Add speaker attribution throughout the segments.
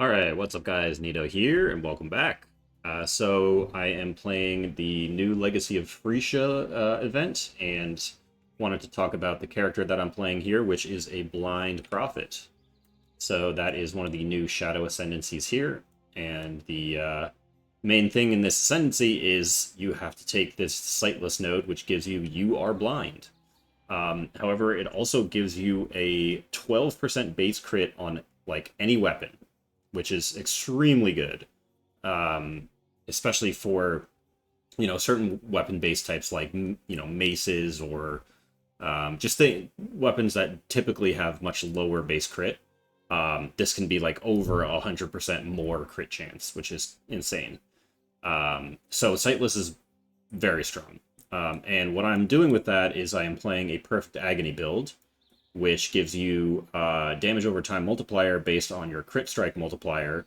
Speaker 1: Alright, what's up guys? Nito here, and welcome back. So I am playing the new Legacy of Phrecia event, and wanted to talk about the character that I'm playing here, which is a Blind Prophet. So that is one of the new Shadow Ascendancies here, and the main thing in this Ascendancy is you have to take this Sightless node, which gives you are blind. However, it also gives you a 12% base crit on like any weapon, which is extremely good, especially for certain weapon base types like maces or just the weapons that typically have much lower base crit. This can be like over 100% more crit chance, which is insane. So Sightless is very strong. And what I'm doing with that is I am playing a Perfect Agony build, which gives you damage over time multiplier based on your crit strike multiplier,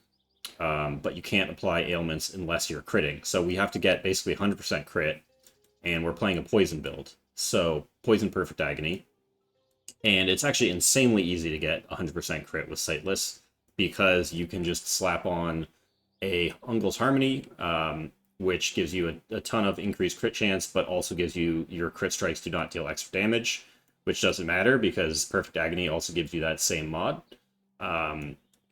Speaker 1: but you can't apply ailments unless you're critting. So we have to get basically 100% crit, and we're playing a poison build. So poison Perfect Agony, and it's actually insanely easy to get 100% crit with Sightless because you can just slap on a Ungol's Harmony, which gives you a ton of increased crit chance, but also gives you your crit strikes do not deal extra damage, which doesn't matter because Perfect Agony also gives you that same mod.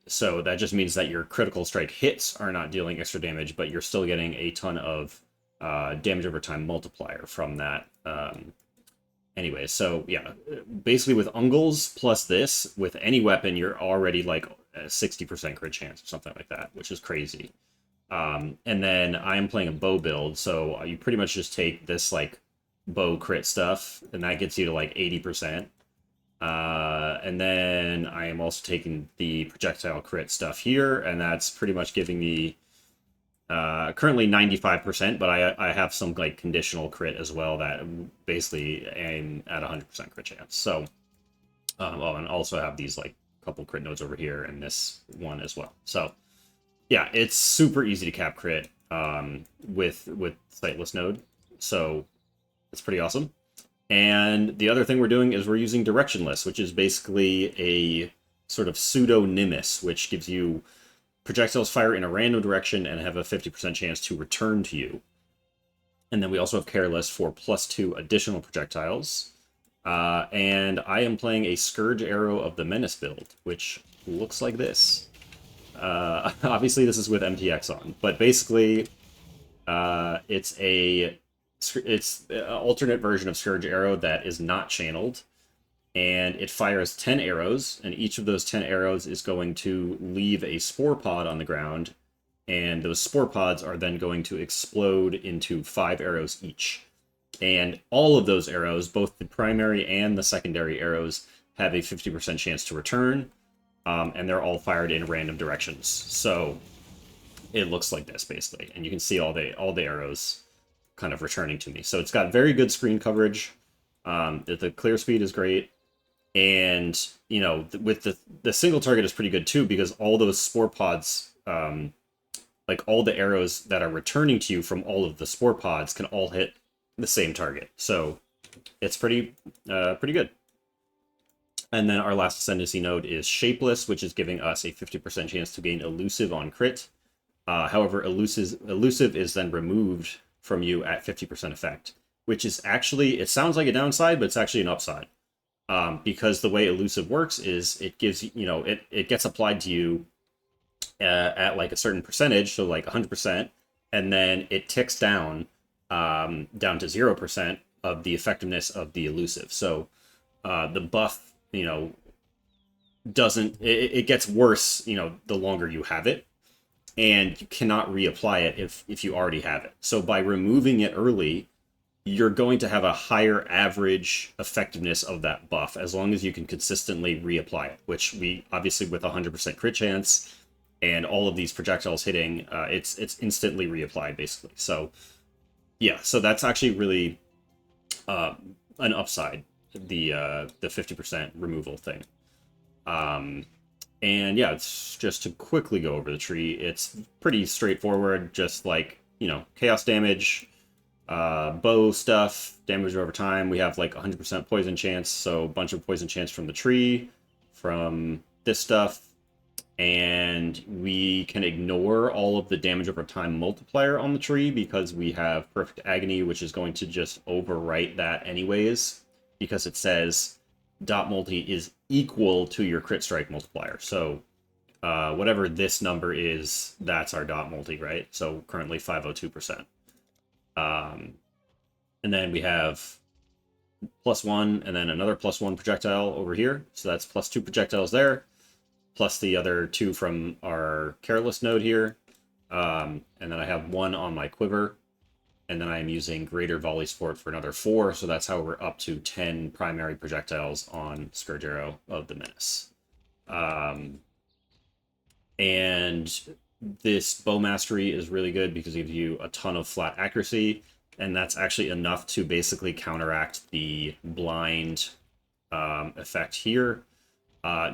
Speaker 1: So that just means that your critical strike hits are not dealing extra damage, but you're still getting a ton of damage over time multiplier from that. Anyway, so yeah, basically with Ungol's plus this, with any weapon, you're already like a 60% crit chance or something like that, which is crazy. And then I am playing a bow build, so you pretty much just take this like bow crit stuff, and that gets you to like 80%. And then I am also taking the projectile crit stuff here, and that's pretty much giving me currently 95%, but I have some like conditional crit as well that basically aim at 100% crit chance. So, oh, and also have these like couple crit nodes over here and this one as well. So yeah, it's super easy to cap crit with Sightless node. So it's pretty awesome. And the other thing we're doing is we're using Directionless, which is basically a sort of pseudo Nemesis, which gives you projectiles fire in a random direction and have a 50% chance to return to you. And then we also have Careless for +2 additional projectiles. And I am playing a Scourge Arrow of the Menace build, which looks like this. Obviously, this is with MTX on, but basically, it's an alternate version of Scourge Arrow that is not channeled, and it fires 10 arrows, and each of those 10 arrows is going to leave a spore pod on the ground, and those spore pods are then going to explode into 5 arrows each. And all of those arrows, both the primary and the secondary arrows, have a 50% chance to return, and they're all fired in random directions. So it looks like this basically, and you can see all the arrows kind of returning to me. So it's got very good screen coverage. The clear speed is great, and with the single target is pretty good too because all those spore pods, like all the arrows that are returning to you from all of the spore pods, can all hit the same target. So it's pretty good. And then our last Ascendancy node is Shapeless, which is giving us a 50% chance to gain Elusive on crit. However, Elusive is then removed from you at 50% effect, which is actually, it sounds like a downside, but it's actually an upside. Because the way Elusive works is it gives, it gets applied to you at like a certain percentage, so like 100%, and then it ticks down to 0% of the effectiveness of the Elusive. So the buff, it gets worse, the longer you have it, and you cannot reapply it if you already have it. So by removing it early, you're going to have a higher average effectiveness of that buff as long as you can consistently reapply it, which we obviously with 100% crit chance and all of these projectiles hitting, it's instantly reapplied basically. So yeah, so that's actually really an upside, the 50% removal thing. And yeah, it's just to quickly go over the tree. It's pretty straightforward, just like, chaos damage, bow stuff, damage over time. We have like 100% poison chance, so a bunch of poison chance from the tree, from this stuff, and and we can ignore all of the damage over time multiplier on the tree because we have Perfect Agony, which is going to just overwrite that anyways, because it says dot multi is equal to your crit strike multiplier. So whatever this number is, that's our dot multi, right? So currently 502%. And then we have +1 and then another +1 projectile over here. So that's +2 projectiles there, plus the other 2 from our careless node here. And then I have 1 on my quiver. And then I'm using greater volley support for another 4. So that's how we're up to 10 primary projectiles on Scourge Arrow of the Menace. And this bow mastery is really good because it gives you a ton of flat accuracy, and that's actually enough to basically counteract the blind effect here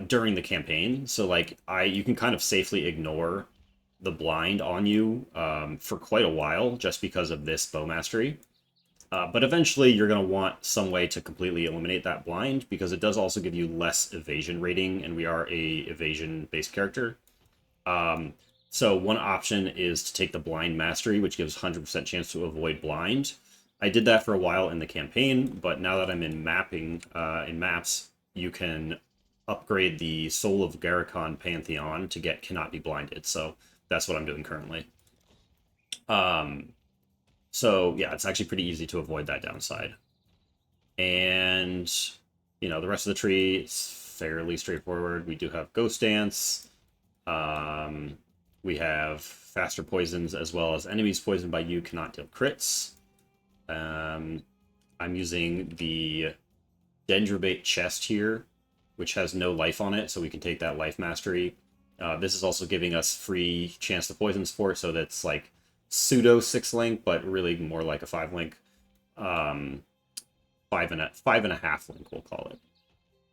Speaker 1: during the campaign. So like you can kind of safely ignore the blind on you for quite a while just because of this bow mastery. But eventually you're going to want some way to completely eliminate that blind because it does also give you less evasion rating, and we are a evasion-based character. So one option is to take the blind mastery, which gives 100% chance to avoid blind. I did that for a while in the campaign, but now that I'm in maps, you can upgrade the Soul of Garricon Pantheon to get Cannot Be Blinded. So that's what I'm doing currently. So yeah, it's actually pretty easy to avoid that downside. And, you know, the rest of the tree is fairly straightforward. We do have Ghost Dance. We have faster poisons as well as enemies poisoned by you cannot deal crits. I'm using the Dendrobate chest here, which has no life on it, so we can take that life mastery. This is also giving us free chance to poison support, so that's like pseudo 6-link, but really more like a 5-link. 5.5 link, we'll call it.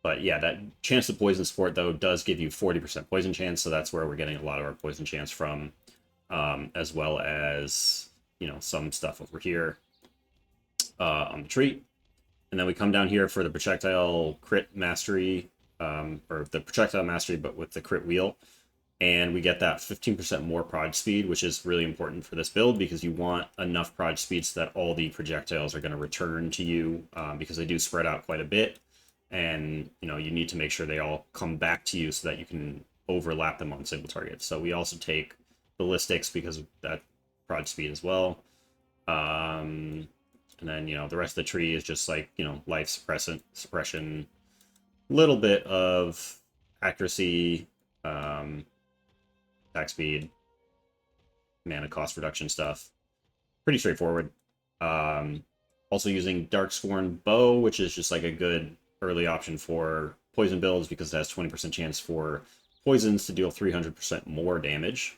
Speaker 1: But yeah, that chance to poison support, though, does give you 40% poison chance, so that's where we're getting a lot of our poison chance from, as well as, you know, some stuff over here on the tree. And then we come down here for the projectile crit mastery, or the projectile mastery, but with the crit wheel. And we get that 15% more prod speed, which is really important for this build because you want enough prod speed so that all the projectiles are going to return to you, because they do spread out quite a bit. And, you know, you need to make sure they all come back to you so that you can overlap them on single targets. So we also take ballistics because of that prod speed as well. And then, you know, the rest of the tree is just like, you know, life suppression, little bit of accuracy, attack speed, mana cost reduction stuff. Pretty straightforward. Also using Darksworn Bow, which is just like a good early option for poison builds because it has 20% chance for poisons to deal 300% more damage.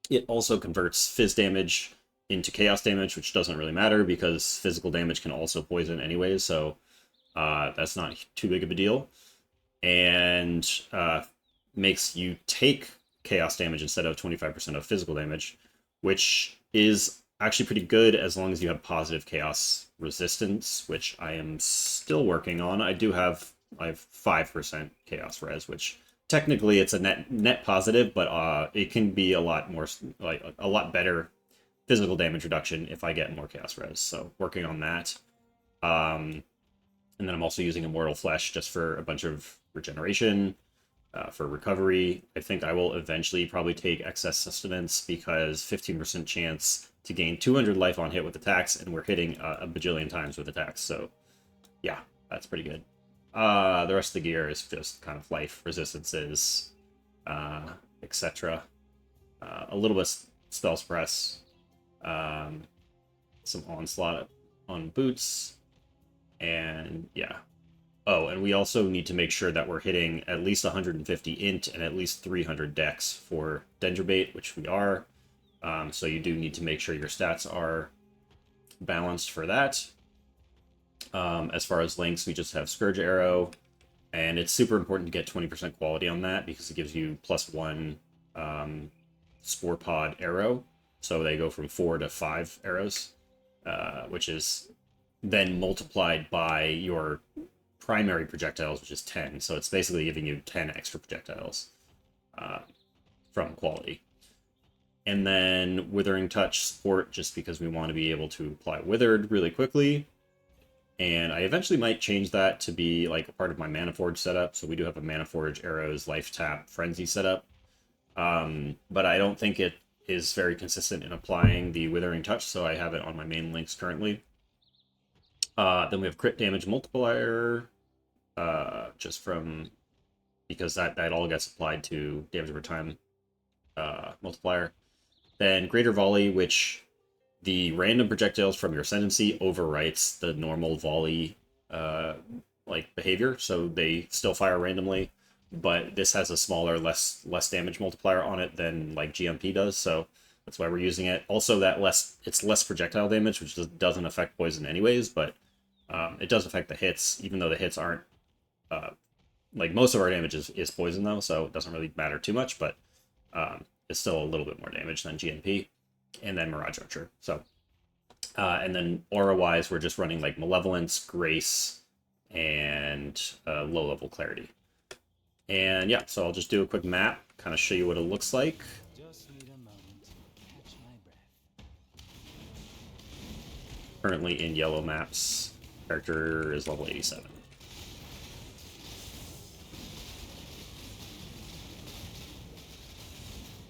Speaker 1: It also converts phys damage into chaos damage, which doesn't really matter because physical damage can also poison anyways, so that's not too big of a deal. And makes you take chaos damage instead of 25% of physical damage, which is actually pretty good as long as you have positive chaos resistance, which I am still working on. I have 5% chaos res, which technically it's a net positive, but it can be a lot more, like a lot better physical damage reduction if I get more chaos res. So working on that. And then I'm also using Immortal Flesh just for a bunch of regeneration, for recovery. I think I will eventually probably take Excess Sustenance because 15% chance to gain 200 life on hit with attacks, and we're hitting a bajillion times with attacks. So yeah, that's pretty good. The rest of the gear is just kind of life resistances, etc. A little bit spell suppress, some onslaught on boots, and yeah. Oh, and we also need to make sure that we're hitting at least 150 int and at least 300 dex for Dendrobate, which we are. So you do need to make sure your stats are balanced for that. As far as links, we just have Scourge Arrow, and it's super important to get 20% quality on that because it gives you +1 Spore Pod arrow. So they go from 4 to 5 arrows, which is then multiplied by your primary projectiles, which is 10. So it's basically giving you 10 extra projectiles. from quality. And then Withering Touch support, just because we want to be able to apply Withered really quickly. And I eventually might change that to be like a part of my Mana Forge setup. So we do have a Mana Forge, Arrows, Life Tap, Frenzy setup. But I don't think it is very consistent in applying the Withering Touch, so I have it on my main links currently. Then we have Crit Damage Multiplier, just from, because that all gets applied to damage over time multiplier. Then Greater Volley, which the random projectiles from your Ascendancy overwrites the normal volley like behavior, so they still fire randomly, but this has a smaller, less damage multiplier on it than like GMP does, so that's why we're using it. Also, it's less projectile damage, which doesn't affect poison anyways, but it does affect the hits, even though the hits aren't like most of our damage is poison though, so it doesn't really matter too much, but it's still a little bit more damage than GMP. And then Mirage Archer. So, and then aura-wise, we're just running like Malevolence, Grace, and low-level Clarity. And yeah, so I'll just do a quick map, kind of show you what it looks like.
Speaker 2: Just need a moment to catch my breath.
Speaker 1: Currently in yellow maps. Character is level 87.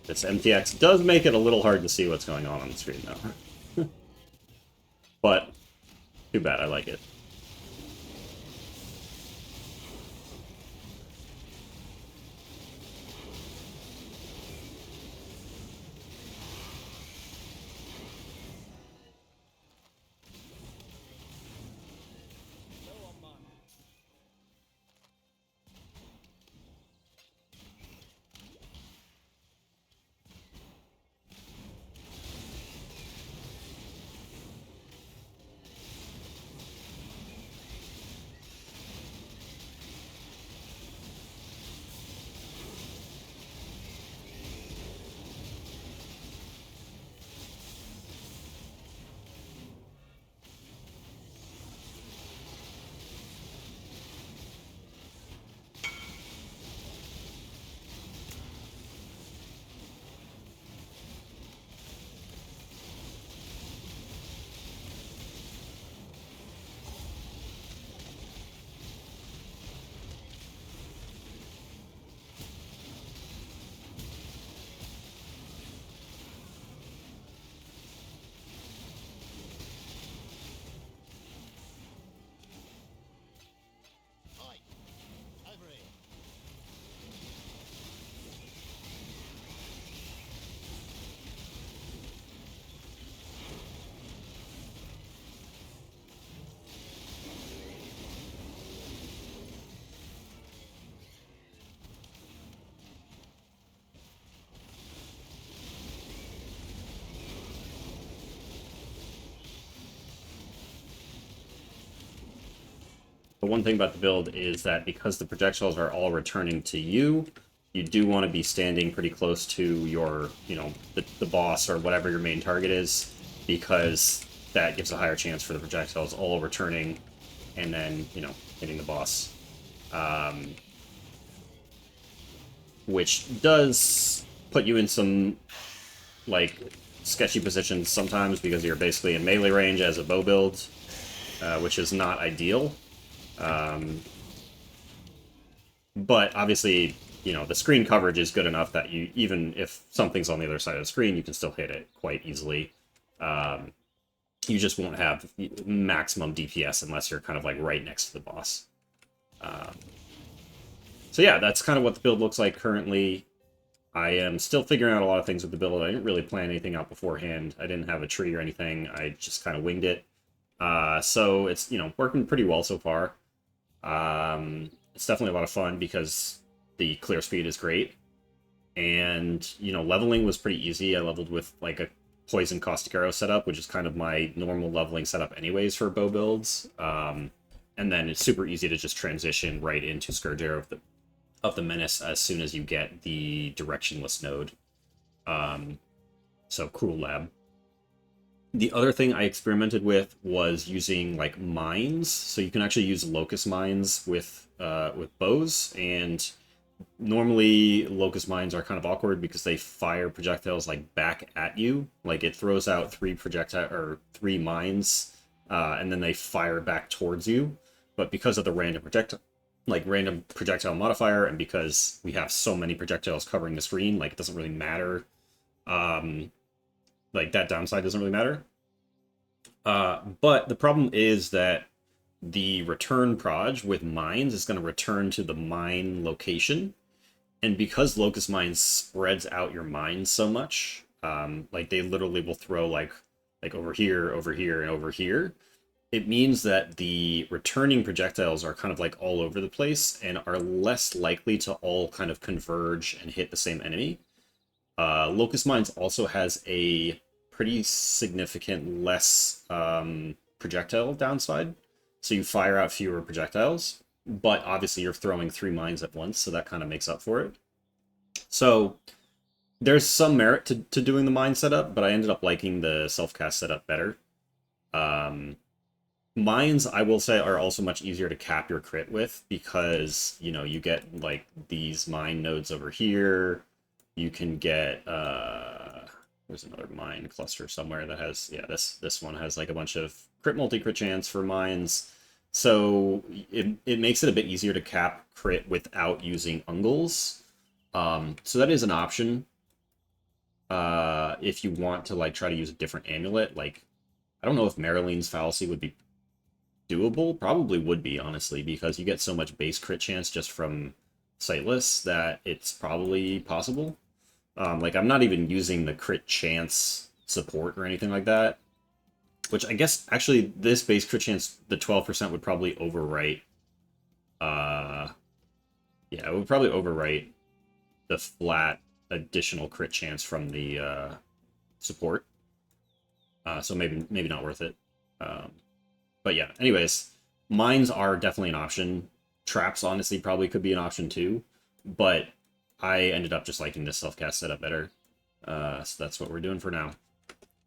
Speaker 1: This MTX does make it a little hard to see what's going on the screen, though. But, too bad, I like it. But one thing about the build is that because the projectiles are all returning to you, you do want to be standing pretty close to your, the boss or whatever your main target is, because that gives a higher chance for the projectiles all returning and then, hitting the boss. Which does put you in some, sketchy positions sometimes because you're basically in melee range as a bow build, which is not ideal. But obviously, the screen coverage is good enough that you, even if something's on the other side of the screen, you can still hit it quite easily. You just won't have maximum DPS unless you're kind of right next to the boss. So yeah, that's kind of what the build looks like currently. I am still figuring out a lot of things with the build. I didn't really plan anything out beforehand. I didn't have a tree or anything. I just kind of winged it. So it's, working pretty well so far. It's definitely a lot of fun because the clear speed is great. And, leveling was pretty easy. I leveled with, a Poison Caustic Arrow setup, which is kind of my normal leveling setup anyways for bow builds. And then it's super easy to just transition right into Scourge Arrow of the Menace as soon as you get the directionless node. So Cruel Lab. The other thing I experimented with was using mines, so you can actually use locust mines with bows, and Normally, Locust Mines are kind of awkward because they fire projectiles like back at you. Like it throws out three mines, and then they fire back towards you. But because of the random projectile modifier, and because we have so many projectiles covering the screen, like it doesn't really matter. Like that downside doesn't really matter. But the problem is that the return proj with mines is going to return to the mine location. And because Locust Mine spreads out your mines so much, like they literally will throw like over here, and over here. It means that the returning projectiles are kind of like all over the place and are less likely to all kind of converge and hit the same enemy. Locust Mines also has a pretty significant less projectile downside. So you fire out fewer projectiles, but obviously you're throwing 3 mines at once, so that kind of makes up for it. So there's some merit to doing the mine setup, but I ended up liking the self-cast setup better. Mines, I will say, are also much easier to cap your crit with because, you know, you get like these mine nodes over here. You can get there's another mine cluster somewhere that has, yeah, this one has like a bunch of crit multi-crit chance for mines. So it makes it a bit easier to cap crit without using ungles. So that is an option. If you want to like try to use a different amulet, like I don't know if Maralene's Fallacy would be doable. Probably would be, honestly, because you get so much base crit chance just from Sightless that it's probably possible. Like I'm not even using the crit chance support or anything like that. Which I guess actually this base crit chance, the 12% would probably overwrite. Yeah, it would probably overwrite the flat additional crit chance from the support. So maybe not worth it. But yeah, anyways, mines are definitely an option. Traps honestly probably could be an option too, but I ended up just liking this self-cast setup better. So that's what we're doing for now.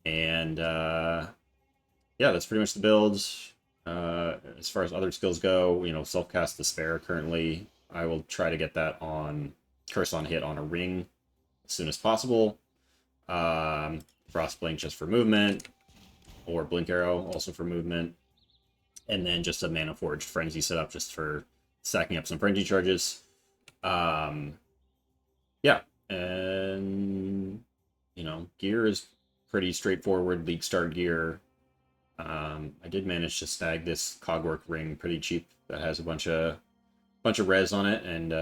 Speaker 1: And yeah, that's pretty much the build. As far as other skills go, you know, self-cast Despair currently. I will try to get that on Curse on Hit on a ring as soon as possible. Frost Blink just for movement, or Blink Arrow also for movement. And then just a Mana Forged Frenzy setup just for stacking up some Frenzy charges. Yeah, and, you know, gear is pretty straightforward, League Start gear. I did manage to snag this Cogwork ring pretty cheap that has a bunch of res on it and,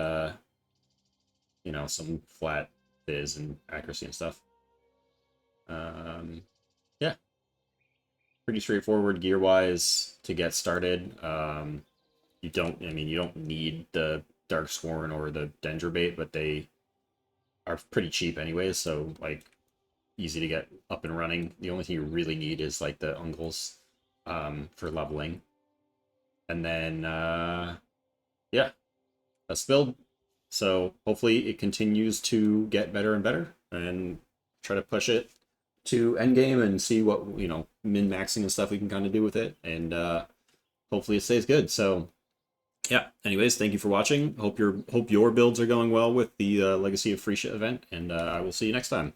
Speaker 1: you know, some flat fizz and accuracy and stuff. Yeah. Pretty straightforward gear-wise to get started. You don't need the Darksworn or the Dendrobate, but they are pretty cheap anyways, so, like, easy to get up and running. The only thing you really need is, like, the Ungles for leveling. And then, yeah, that's the build. So hopefully it continues to get better and better, and try to push it to endgame and see what, you know, min-maxing and stuff we can kind of do with it, and hopefully it stays good. So yeah, anyways, thank you for watching. Hope your builds are going well with the Legacy of Phrecia event, and I will see you next time.